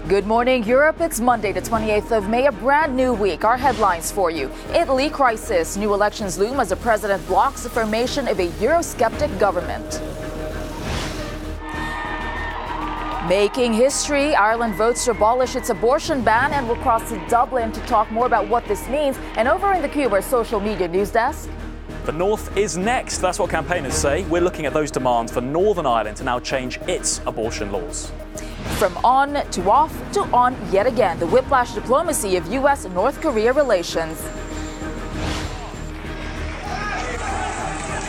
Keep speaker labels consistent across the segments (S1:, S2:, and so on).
S1: Good morning, Europe. It's Monday, the 28th of May, a brand new week. Our headlines for you. Italy crisis. New elections loom as the president blocks the formation of a Eurosceptic government. Making history. Ireland votes to abolish its abortion ban and will cross to Dublin to talk more about what this means. And over in the Cube, our social media news desk.
S2: The North is next. That's what campaigners say. We're looking at those demands for Northern Ireland to now change its abortion laws.
S1: From on to off to on yet again, the whiplash diplomacy of U.S. and North Korea relations.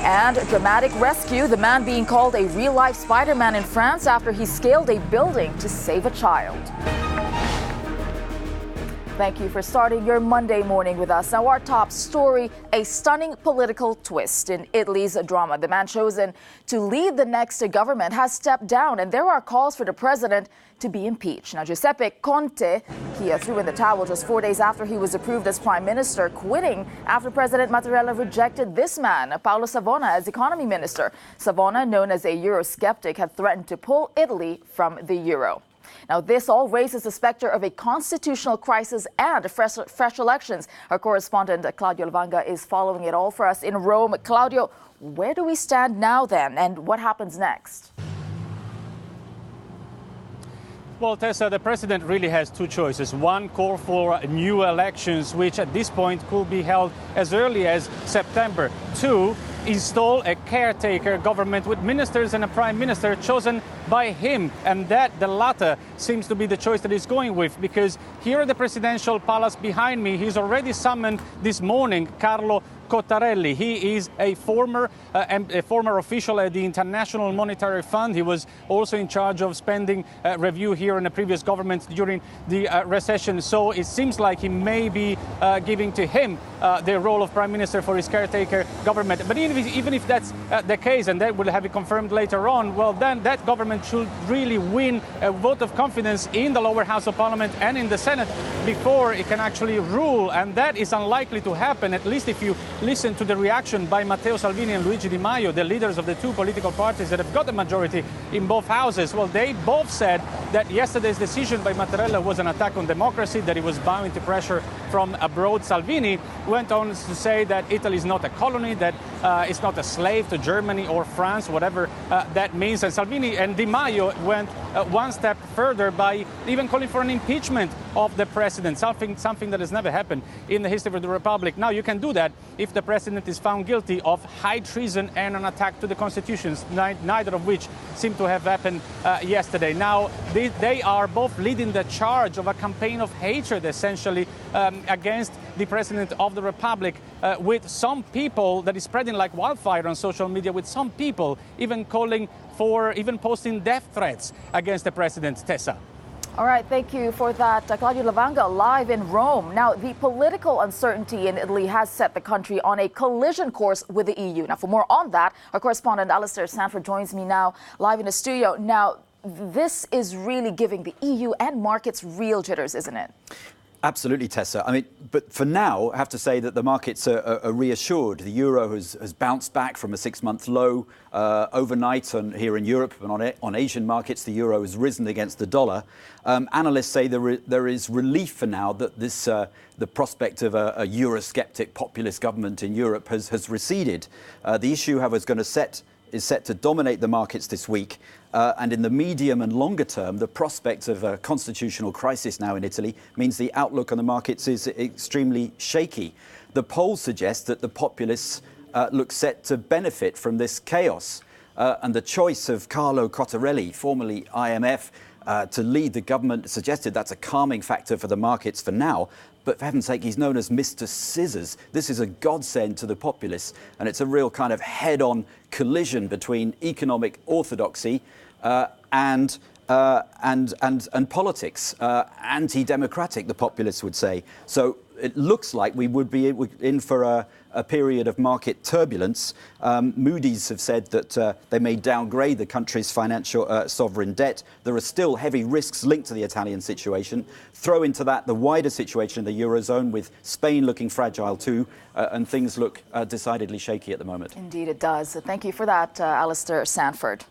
S1: And dramatic rescue, the man being called a real-life Spider-Man in France after he scaled a building to save a child. Thank you for starting your Monday morning with us. Now, our top story, a stunning political twist in Italy's drama. The man chosen to lead the next government has stepped down, and there are calls for the president to be impeached. Now, Giuseppe Conte, he threw in the towel just 4 days after he was approved as prime minister, quitting after President Mattarella rejected this man, Paolo Savona, as economy minister. Savona, known as a Eurosceptic, had threatened to pull Italy from the euro. Now, this all raises the specter of a constitutional crisis and fresh elections. Our correspondent, Claudio Levanga, is following it all for us in Rome. Claudio, where do we stand now then, and what happens next?
S3: Well, Tessa, the president really has two choices. One, call for new elections, which at this point could be held as early as September. Two, install a caretaker government with ministers and a prime minister chosen by him. And that, the latter, seems to be the choice that he's going with, because here at the presidential palace behind me, he's already summoned this morning Carlo Cottarelli. He is a former official at the International Monetary Fund. He was also in charge of spending review here in the previous government during the recession. So it seems like he may be giving to him the role of prime minister for his caretaker government. But even if that's the case, and that will have it confirmed later on, well, then that government should really win a vote of confidence in the lower house of parliament and in the Senate before it can actually rule. And that is unlikely to happen, at least if you listen to the reaction by Matteo Salvini and Luigi Di Maio, the leaders of the two political parties that have got a majority in both houses. Well, they both said that yesterday's decision by Mattarella was an attack on democracy, that he was bowing to pressure from abroad. Salvini went on to say that Italy is not a colony, that it's not a slave to Germany or France, whatever that means. And Salvini and Di Maio went one step further by even calling for an impeachment of the president, something that has never happened in the history of the Republic. Now, you can do that if the president is found guilty of high treason and an attack to the constitutions, neither of which seem to have happened yesterday. Now, they are both leading the charge of a campaign of hatred, essentially, against the president of the Republic, with some people that is spreading like wildfire on social media, with some people even posting death threats against the president. Tessa.
S1: All right, thank you for that, Claudio Levanga, live in Rome. Now, the political uncertainty in Italy has set the country on a collision course with the EU. Now, for more on that, our correspondent Alistair Sanford joins me now live in the studio. Now, this is really giving the EU and markets real jitters, isn't it?
S4: Absolutely, Tessa. I mean, but for now, I have to say that the markets are reassured. The euro has bounced back from a 6-month low overnight here in Europe, and on Asian markets, the euro has risen against the dollar. Analysts say there is relief for now that the prospect of a Eurosceptic populist government in Europe has receded. The issue, however, is set to dominate the markets this week. And in the medium and longer term, the prospect of a constitutional crisis now in Italy means the outlook on the markets is extremely shaky. The polls suggest that the populists look set to benefit from this chaos. And the choice of Carlo Cottarelli, formerly IMF, to lead the government suggested that's a calming factor for the markets for now. But for heaven's sake, he's known as Mr. Scissors. This is a godsend to the populists, and it's a real kind of head-on collision between economic orthodoxy and politics, anti-democratic, the populists would say. So it looks like we would be in for a period of market turbulence. Moody's have said that they may downgrade the country's financial sovereign debt. There are still heavy risks linked to the Italian situation. Throw into that the wider situation in the Eurozone, with Spain looking fragile too, and things look decidedly shaky at the moment.
S1: Indeed it does. Thank you for that, Alistair Sanford.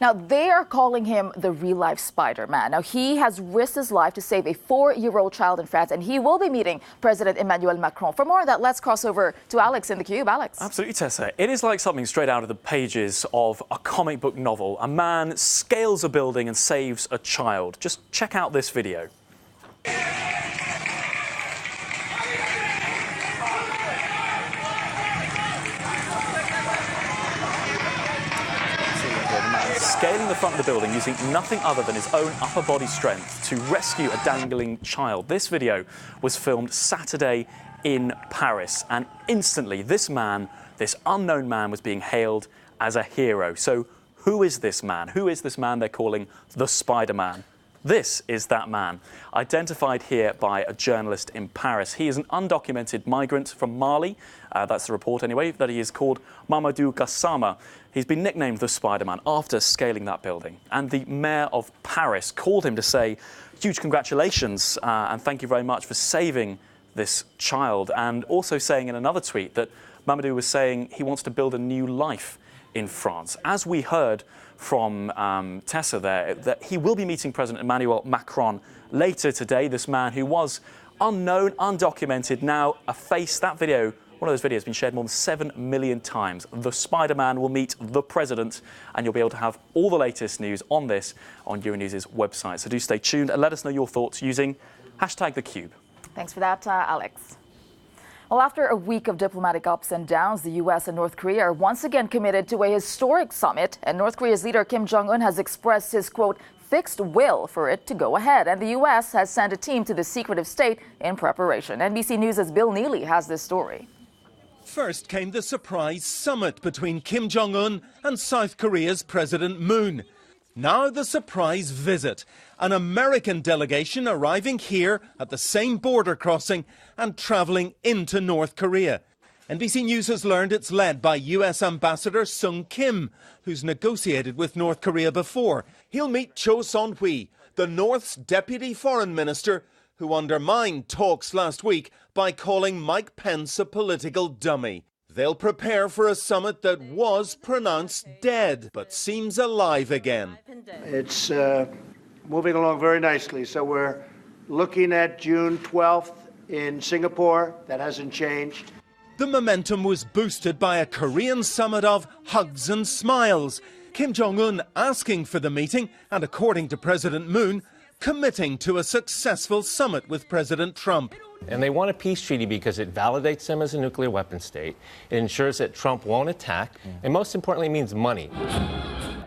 S1: Now, they are calling him the real-life Spider-Man. Now, he has risked his life to save a 4-year-old child in France, and he will be meeting President Emmanuel Macron. For more on that, let's cross over to Alex in the Cube. Alex.
S2: Absolutely, Tessa. It is like something straight out of the pages of a comic book novel. A man scales a building and saves a child. Just check out this video. Scaling the front of the building using nothing other than his own upper body strength to rescue a dangling child. This video was filmed Saturday in Paris, and instantly this man, this unknown man, was being hailed as a hero. So who is this man? Who is this man they're calling the Spider-Man? This is that man, identified here by a journalist in Paris. He is an undocumented migrant from Mali. That's the report anyway, that he is called Mamadou Gassama. He's been nicknamed the Spider-Man after scaling that building. And the mayor of Paris called him to say, huge congratulations and thank you very much for saving this child. And also saying in another tweet that Mamadou was saying he wants to build a new life in France. As we heard from Tessa there, that he will be meeting President Emmanuel Macron later today. This man who was unknown, undocumented, now a face. That video, one of those videos, has been shared more than 7 million times. The Spider-Man will meet the president, and you'll be able to have all the latest news on this on Euronews' website. So do stay tuned and let us know your thoughts using #TheCube.
S1: Thanks for that, Alex. Well, after a week of diplomatic ups and downs, the U.S. and North Korea are once again committed to a historic summit, and North Korea's leader Kim Jong-un has expressed his, quote, fixed will for it to go ahead. And the U.S. has sent a team to the secretive state in preparation. NBC News' Bill Neely has this story.
S5: First came the surprise summit between Kim Jong-un and South Korea's President Moon. Now the surprise visit, an American delegation arriving here at the same border crossing and travelling into North Korea. NBC News has learned it's led by US Ambassador Sung Kim, who's negotiated with North Korea before. He'll meet Cho Son-hui, the North's deputy foreign minister, who undermined talks last week by calling Mike Pence a political dummy. They'll prepare for a summit that was pronounced dead, but seems alive again.
S6: It's moving along very nicely. So we're looking at June 12th in Singapore. That hasn't changed.
S5: The momentum was boosted by a Korean summit of hugs and smiles. Kim Jong-un asking for the meeting and, according to President Moon, committing to a successful summit with President Trump.
S7: And they want a peace treaty because it validates them as a nuclear weapon state. It ensures that Trump won't attack, and most importantly means money.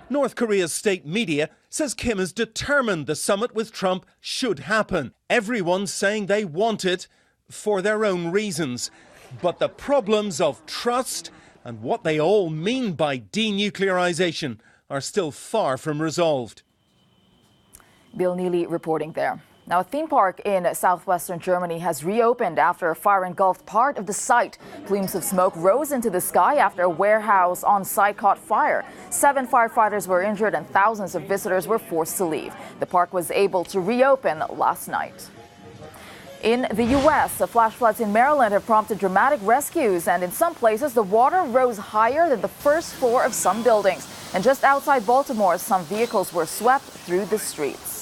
S5: North Korea's state media says Kim is determined the summit with Trump should happen. Everyone's saying they want it for their own reasons. But the problems of trust and what they all mean by denuclearization are still far from resolved.
S1: Bill Neely reporting there. Now, a theme park in southwestern Germany has reopened after a fire engulfed part of the site. Plumes of smoke rose into the sky after a warehouse on site caught fire. 7 firefighters were injured and thousands of visitors were forced to leave. The park was able to reopen last night. In the U.S., the flash floods in Maryland have prompted dramatic rescues, and in some places, the water rose higher than the first floor of some buildings. And just outside Baltimore, some vehicles were swept through the streets.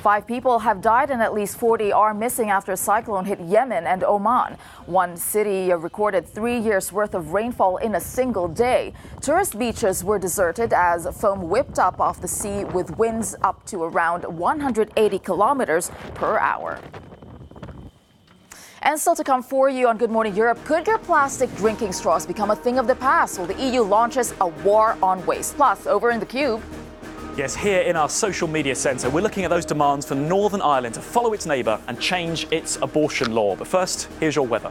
S1: 5 people have died and at least 40 are missing after a cyclone hit Yemen and Oman. One city recorded 3 years' worth of rainfall in a single day. Tourist beaches were deserted as foam whipped up off the sea with winds up to around 180 kilometers per hour. And still to come for you on Good Morning Europe, could your plastic drinking straws become a thing of the past? Well, the EU launches a war on waste. Plus, over in the Cube.
S2: Yes, here in our social media centre, we're looking at those demands for Northern Ireland to follow its neighbour and change its abortion law. But first, here's your weather.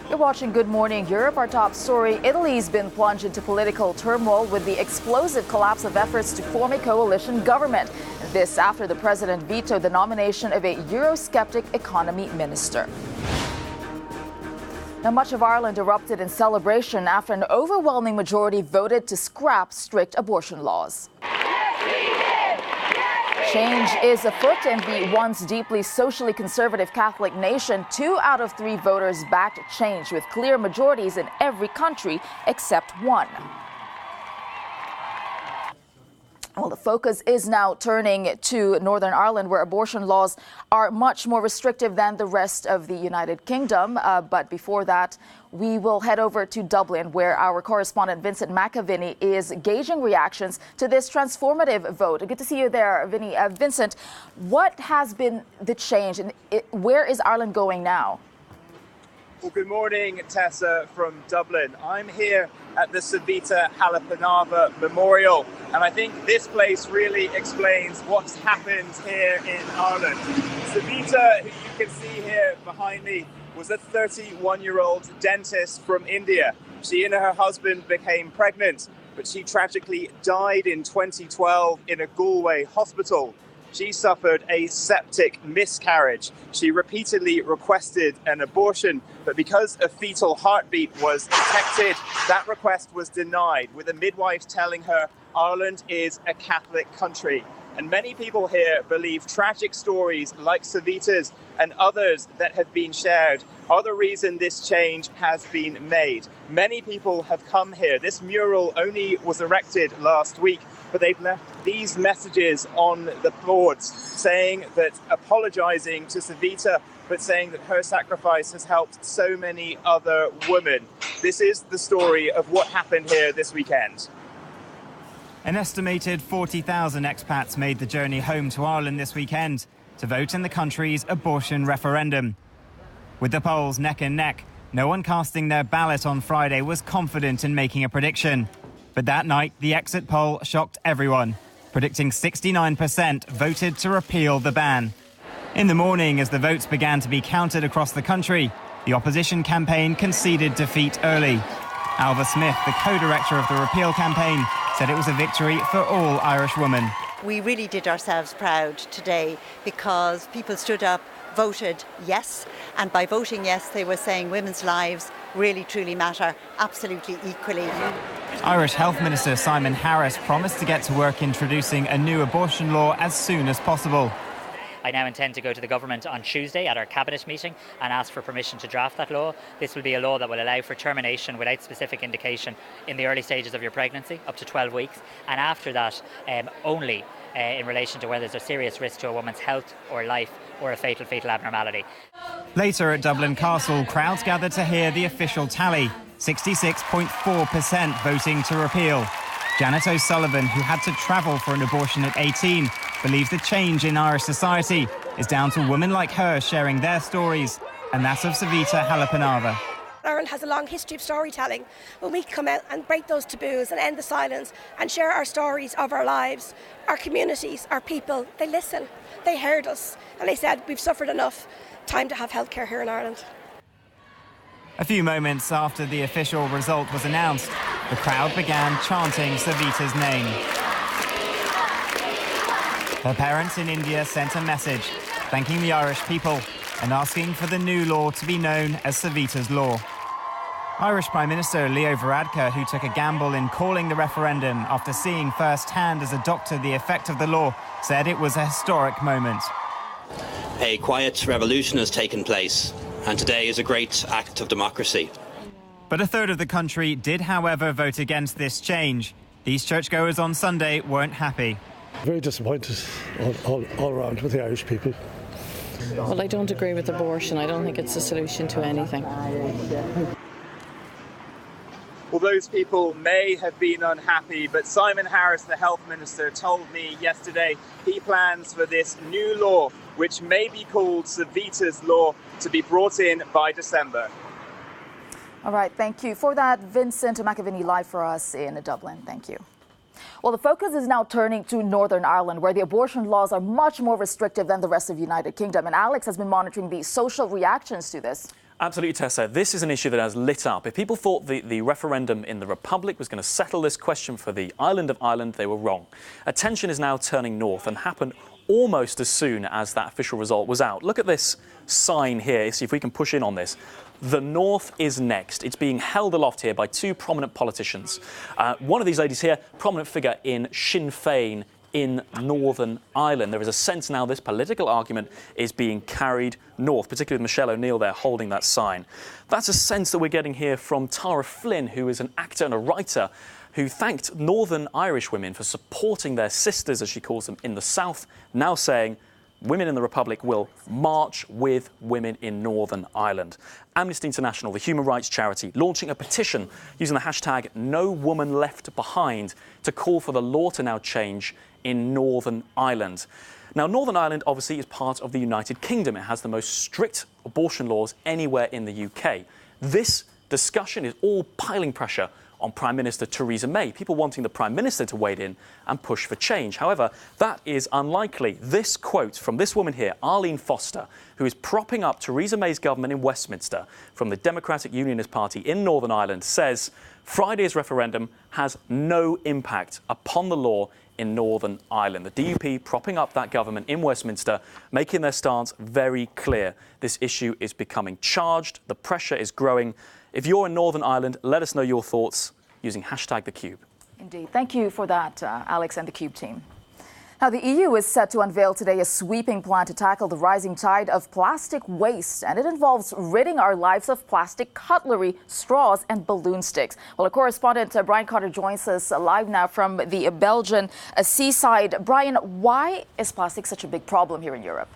S1: You're watching Good Morning Europe. Our top story, Italy's been plunged into political turmoil with the explosive collapse of efforts to form a coalition government. This after the president vetoed the nomination of a Eurosceptic economy minister. Now, much of Ireland erupted in celebration after an overwhelming majority voted to scrap strict abortion laws. Change is afoot in the once deeply socially conservative Catholic nation. 2 out of 3 voters backed change, with clear majorities in every country except one. Well, the focus is now turning to Northern Ireland, where abortion laws are much more restrictive than the rest of the United Kingdom. But before that, we will head over to Dublin, where our correspondent Vincent McAviney is gauging reactions to this transformative vote. Good to see you there, Vinny. Vincent, what has been the change, and where is Ireland going now?
S8: Well, good morning, Tessa from Dublin. I'm here at the Savita Halappanavar Memorial, and I think this place really explains what's happened here in Ireland. Savita, who you can see here behind me, was a 31-year-old dentist from India. She and her husband became pregnant, but she tragically died in 2012 in a Galway hospital. She suffered a septic miscarriage. She repeatedly requested an abortion, but because a fetal heartbeat was detected, that request was denied, with a midwife telling her Ireland is a Catholic country. And many people here believe tragic stories like Savita's and others that have been shared are the reason this change has been made. Many people have come here. This mural only was erected last week, but they've left these messages on the boards saying that, apologizing to Savita, but saying that her sacrifice has helped so many other women. This is the story of what happened here this weekend.
S9: An estimated 40,000 expats made the journey home to Ireland this weekend to vote in the country's abortion referendum. With the polls neck and neck, no one casting their ballot on Friday was confident in making a prediction. But that night, the exit poll shocked everyone, predicting 69% voted to repeal the ban. In the morning, as the votes began to be counted across the country, the opposition campaign conceded defeat early. Alva Smith, the co-director of the repeal campaign, said it was a victory for all Irish women.
S10: We really did ourselves proud today because people stood up, voted yes, and by voting yes they were saying women's lives really truly matter, absolutely equally.
S9: Irish Health Minister Simon Harris promised to get to work introducing a new abortion law as soon as possible.
S11: I now intend to go to the government on Tuesday at our cabinet meeting and ask for permission to draft that law. This will be a law that will allow for termination without specific indication in the early stages of your pregnancy, up to 12 weeks, and after that only in relation to whether there's a serious risk to a woman's health or life or a fatal fetal abnormality.
S9: Later at Dublin Castle, crowds gathered to hear the official tally, 66.4% voting to repeal. Janet O'Sullivan, who had to travel for an abortion at 18, believes the change in Irish society is down to women like her sharing their stories, and that of Savita Halappanavar.
S12: Ireland has a long history of storytelling. When we come out and break those taboos and end the silence and share our stories of our lives, our communities, our people, they listen. They heard us and they said, we've suffered enough, time to have healthcare here in Ireland.
S9: A few moments after the official result was announced, the crowd began chanting Savita's name. Her parents in India sent a message thanking the Irish people and asking for the new law to be known as Savita's Law. Irish Prime Minister Leo Varadkar, who took a gamble in calling the referendum after seeing firsthand as a doctor the effect of the law, said it was a historic moment.
S13: A quiet revolution has taken place, and today is a great act of democracy.
S9: But a third of the country did, however, vote against this change. These churchgoers on Sunday weren't happy.
S14: Very disappointed all around with the Irish people.
S15: Well, I don't agree with abortion. I don't think it's a solution to anything.
S8: Well, those people may have been unhappy, but Simon Harris, the health minister, told me yesterday he plans for this new law, which may be called Savita's Law, to be brought in by December.
S1: All right, thank you for that, Vincent McAviney, live for us in Dublin. Thank you. Well, the focus is now turning to Northern Ireland, where the abortion laws are much more restrictive than the rest of the United Kingdom. And Alex has been monitoring the social reactions to this.
S2: Absolutely, Tessa. This is an issue that has lit up. If people thought the referendum in the Republic was going to settle this question for the island of Ireland, they were wrong. Attention is now turning north and happened almost as soon as that official result was out. Look at this sign here. See if we can push in on this. The North is next. It's being held aloft here by two prominent politicians. One of these ladies here, prominent figure in Sinn Féin in Northern Ireland. There is a sense now this political argument is being carried north, particularly with Michelle O'Neill there holding that sign. That's a sense that we're getting here from Tara Flynn, who is an actor and a writer who thanked Northern Irish women for supporting their sisters, as she calls them, in the South, now saying women in the Republic will march with women in Northern Ireland. Amnesty International, the human rights charity, launching a petition using the hashtag #NoWomanLeftBehind to call for the law to now change in Northern Ireland. Now, Northern Ireland obviously is part of the United Kingdom. It has the most strict abortion laws anywhere in the UK. This discussion is all piling pressure on Prime Minister Theresa May, people wanting the Prime Minister to wade in and push for change. However, that is unlikely. This quote from this woman here, Arlene Foster, who is propping up Theresa May's government in Westminster from the Democratic Unionist Party in Northern Ireland, says Friday's referendum has no impact upon the law in Northern Ireland. The DUP propping up that government in Westminster, making their stance very clear. This issue is becoming charged. The pressure is growing. If you're in Northern Ireland, let us know your thoughts using #TheCube.
S1: Indeed. Thank you for that, Alex and the Cube team. Now, the EU is set to unveil today a sweeping plan to tackle the rising tide of plastic waste, and it involves ridding our lives of plastic cutlery, straws, and balloon sticks. Well, our correspondent Brian Carter joins us live now from the Belgian seaside. Brian, why is plastic such a big problem here in Europe?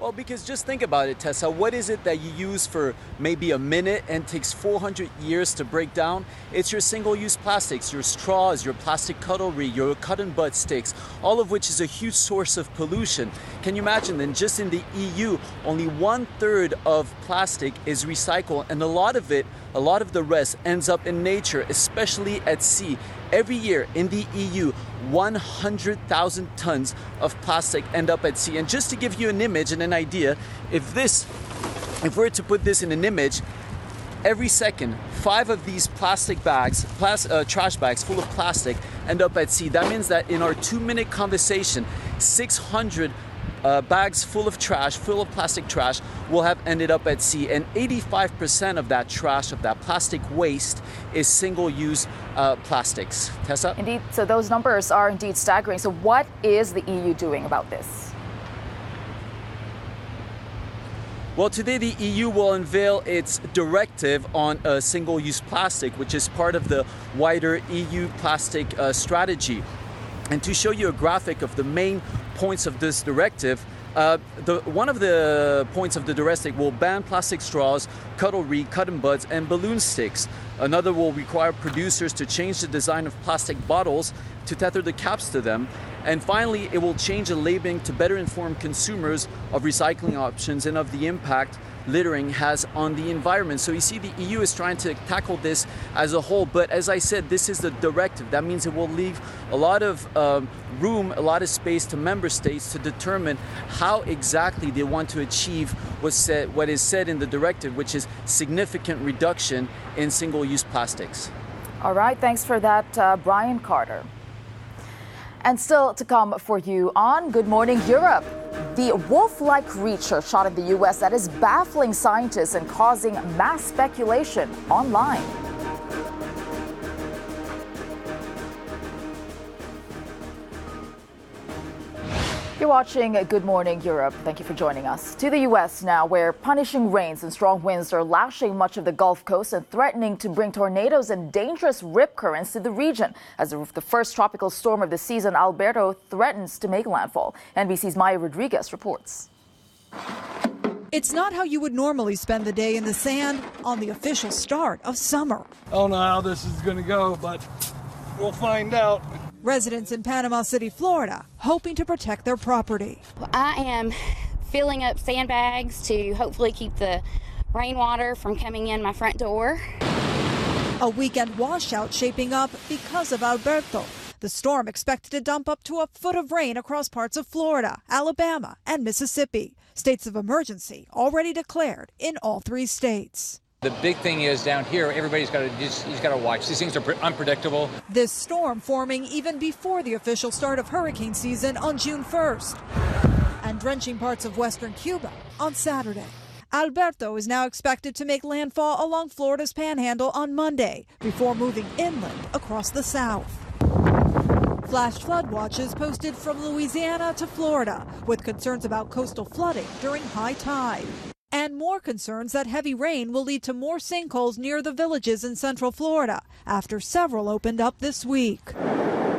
S16: Well, because just think about it, Tessa. What is it that you use for maybe a minute and takes 400 years to break down? It's your single-use plastics, your straws, your plastic cutlery, your cut and bud sticks, all of which is a huge source of pollution. Can you imagine then just in the EU, only 1/3 of plastic is recycled, and a lot of the rest ends up in nature, especially at sea. Every year in the EU, 100,000 tons of plastic end up at sea. And just to give you an image and an idea, if we're to put this in an image, every second, 5 of these plastic bags, trash bags full of plastic end up at sea. That means that in our 2-minute conversation, 600 bags full of plastic trash, will have ended up at sea. And 85% of that trash, of that plastic waste, is single-use plastics. Tessa?
S1: Indeed. So those numbers are indeed staggering. So what is the EU doing about this?
S16: Well, today the EU will unveil its directive on single-use plastic, which is part of the wider EU plastic strategy. And to show you a graphic of the main points of this directive, one of the points of the directive will ban plastic straws, cutlery, cut and buds, and balloon sticks. Another will require producers to change the design of plastic bottles to tether the caps to them. And finally, it will change the labeling to better inform consumers of recycling options and of the impact littering has on the environment. So you see, the EU is trying to tackle this as a whole. But as I said, this is the directive. That means it will leave a lot of room, a lot of space to member states to determine how exactly they want to achieve what is said in the directive, which is significant reduction in single-use plastics.
S1: All right, thanks for that, Brian Carter. And still to come for you on Good Morning Europe. The wolf-like creature shot in the U.S. that is baffling scientists and causing mass speculation online. You're watching Good Morning Europe. Thank you for joining us. To the U.S. now, where punishing rains and strong winds are lashing much of the Gulf Coast and threatening to bring tornadoes and dangerous rip currents to the region. As the first tropical storm of the season, Alberto threatens to make landfall. NBC's Maya Rodriguez reports.
S17: It's not how you would normally spend the day in the sand on the official start of summer.
S18: I don't know how this is going to go, but we'll find out.
S17: Residents in Panama City, Florida, hoping to protect their property.
S19: I am filling up sandbags to hopefully keep the rainwater from coming in my front door.
S17: A weekend washout shaping up because of Alberto. The storm expected to dump up to a foot of rain across parts of Florida, Alabama, and Mississippi. States of emergency already declared in all 3 states.
S20: The big thing is down here, everybody's got to watch. These things are unpredictable.
S17: This storm forming even before the official start of hurricane season on June 1st and drenching parts of western Cuba on Saturday. Alberto is now expected to make landfall along Florida's panhandle on Monday before moving inland across the south. Flash flood watches posted from Louisiana to Florida, with concerns about coastal flooding during high tide. And more concerns that heavy rain will lead to more sinkholes near the villages in central Florida, after several opened up this week.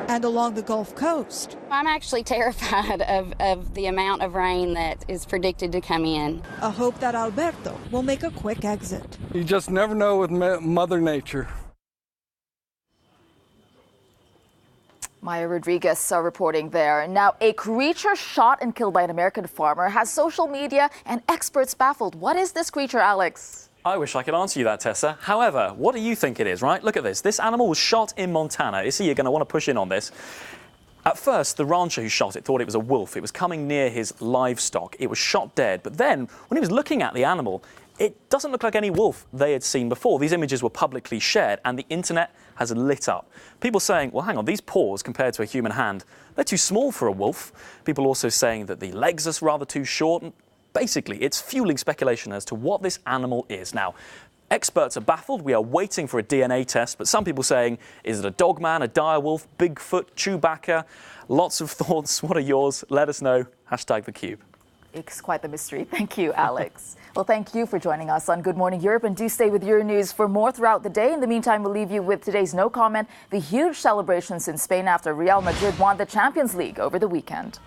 S17: And along the Gulf Coast.
S19: I'm actually terrified of the amount of rain that is predicted to come in.
S17: A hope that Alberto will make a quick exit.
S18: You just never know with Mother Nature.
S1: Maya Rodriguez reporting there. Now, a creature shot and killed by an American farmer has social media and experts baffled. What is this creature, Alex?
S2: I wish I could answer you that, Tessa. However, what do you think it is, right? Look at this. This animal was shot in Montana. You see, you're going to want to push in on this. At first, the rancher who shot it thought it was a wolf. It was coming near his livestock. It was shot dead. But then, when he was looking at the animal, it doesn't look like any wolf they had seen before. These images were publicly shared, and the internet has lit up. People saying, well, hang on, these paws compared to a human hand, they're too small for a wolf. People also saying that the legs are rather too short. Basically, it's fueling speculation as to what this animal is. Now, experts are baffled. We are waiting for a DNA test, but some people saying, is it a dogman, a direwolf, Bigfoot, Chewbacca? Lots of thoughts. What are yours? Let us know. #TheCube.
S1: It's quite the mystery. Thank you, Alex. Well, thank you for joining us on Good Morning Europe, and do stay with your news for more throughout the day. In the meantime, we'll leave you with today's no comment, the huge celebrations in Spain after Real Madrid won the Champions League over the weekend.